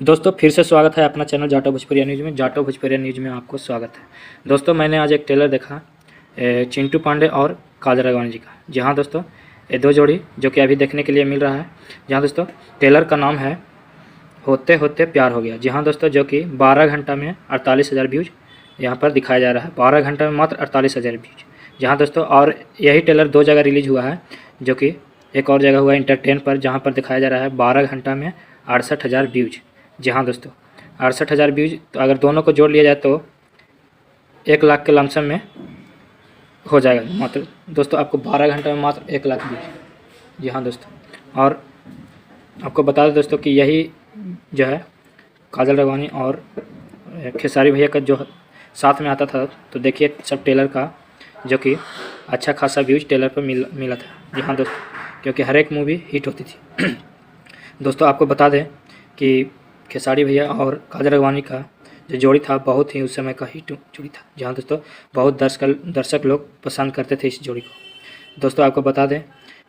दोस्तों फिर से स्वागत है अपना चैनल जाटो भोजपुरिया न्यूज़ में। जाटो भोजपुरिया न्यूज़ में आपको स्वागत है। दोस्तों मैंने आज एक टेलर देखा चिंटू पांडे और काजल राघवानी जी का। जी हाँ दोस्तों, ये दो जोड़ी जो कि अभी देखने के लिए मिल रहा है। जी हाँ दोस्तों, टेलर का नाम है होते होते प्यार हो गया। जी हाँ दोस्तों, जो कि 12 घंटा में 48,000 व्यूज यहाँ पर दिखाया जा रहा है। 12 घंटा में मात्र 48,000 व्यूज। जी हाँ दोस्तों, और यही टेलर दो जगह रिलीज हुआ है, जो कि एक और जगह हुआ इंटरटेन पर, जहाँ पर दिखाया जा रहा है 12 घंटा में 68,000 व्यूज। जी हाँ दोस्तों, 68,000 व्यूज। तो अगर दोनों को जोड़ लिया जाए तो 1 लाख के लमसम में हो जाएगा। मात्र दोस्तों आपको 12 घंटे में मात्र 1 लाख व्यूज। जी हाँ दोस्तों, और आपको बता दें दोस्तों कि यही जो है काजल राघवानी और खेसारी भैया का जो साथ में आता था। तो देखिए सब टेलर का जो कि अच्छा खासा व्यूज टेलर पर मिला था। जी हाँ दोस्तों, क्योंकि हर एक मूवी हिट होती थी। दोस्तों आपको बता दें कि खेसारी भैया और काजल राघवानी का जो जोड़ी था बहुत ही उस समय का हिट जोड़ी था। जी हाँ दोस्तों, बहुत दर्शक लोग पसंद करते थे इस जोड़ी को। दोस्तों आपको बता दें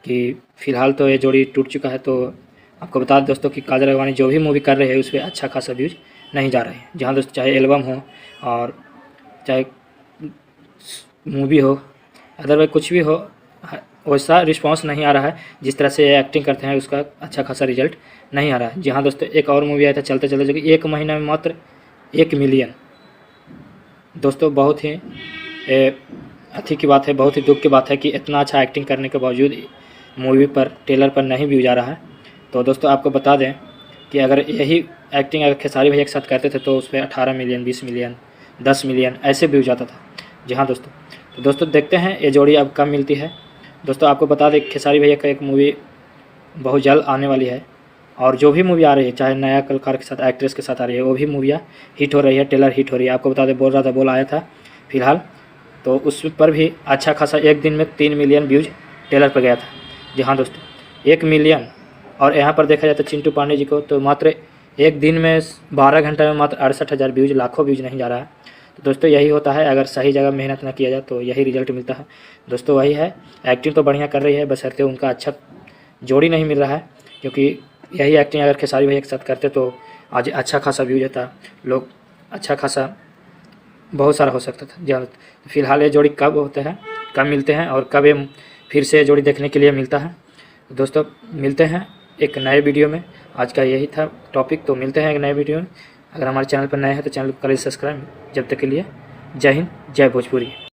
कि फ़िलहाल तो ये जोड़ी टूट चुका है। तो आपको बता दें दोस्तों कि काजल राघवानी जो भी मूवी कर रहे हैं उस पर अच्छा खासा व्यूज नहीं जा रहे हैं। जी हाँ दोस्तों, चाहे एल्बम हो और चाहे मूवी हो, अदरवाइज कुछ भी हो, वैसा रिस्पांस नहीं आ रहा है। जिस तरह से एक्टिंग करते हैं उसका अच्छा खासा रिजल्ट नहीं आ रहा है। जी हाँ दोस्तों, एक और मूवी आया था चलते चलते, जो कि 1 महीना में मात्र 1 मिलियन। दोस्तों बहुत ही अथी की बात है, बहुत ही दुख की बात है कि इतना अच्छा एक्टिंग करने के बावजूद मूवी पर टेलर पर नहीं व्यू जा रहा है। तो दोस्तों आपको बता दें कि अगर यही एक्टिंग अगर खेसारी भैया के साथ करते थे तो उस पर 18 मिलियन, 20 मिलियन, 10 मिलियन ऐसे व्यू जाता था। जी हाँ दोस्तों, तो दोस्तों देखते हैं ये जोड़ी अब कब मिलती है। दोस्तों आपको बता दें खेसारी भैया का एक मूवी बहुत जल्द आने वाली है, और जो भी मूवी आ रही है, चाहे नया कलाकार के साथ, एक्ट्रेस के साथ आ रही है, वो भी मूवियाँ हिट हो रही है, टेलर हिट हो रही है। आपको बता दें बोल रहा था, बोल आया था फिलहाल, तो उस पर भी अच्छा खासा एक दिन में 3 मिलियन व्यूज टेलर पर गया था। जी हाँ दोस्तों, 1 मिलियन। और यहाँ पर देखा जाए तो चिंटू पांडे जी को तो मात्र एक दिन में 12 घंटे में मात्र 68,000 व्यूज, लाखों व्यूज नहीं जा रहा है। तो दोस्तों यही होता है, अगर सही जगह मेहनत ना किया जाए तो यही रिजल्ट मिलता है। दोस्तों वही है, एक्टिंग तो बढ़िया कर रही है, बशर्ते उनका अच्छा जोड़ी नहीं मिल रहा है। क्योंकि यही एक्टिंग अगर खेसारी भैया के साथ करते तो आज अच्छा खासा व्यूज होता, लोग अच्छा खासा बहुत सारा हो सकता था। ज़्यादा फिलहाल ये जोड़ी कब होते हैं, कब मिलते हैं, और कब ये फिर से जोड़ी देखने के लिए मिलता है। दोस्तों मिलते हैं एक नए वीडियो में। आज का यही था टॉपिक, तो मिलते हैं एक नए वीडियो में। अगर हमारे चैनल पर नए हैं तो चैनल को करें सब्सक्राइब। जब तक के लिए जय हिंद, जय भोजपुरी।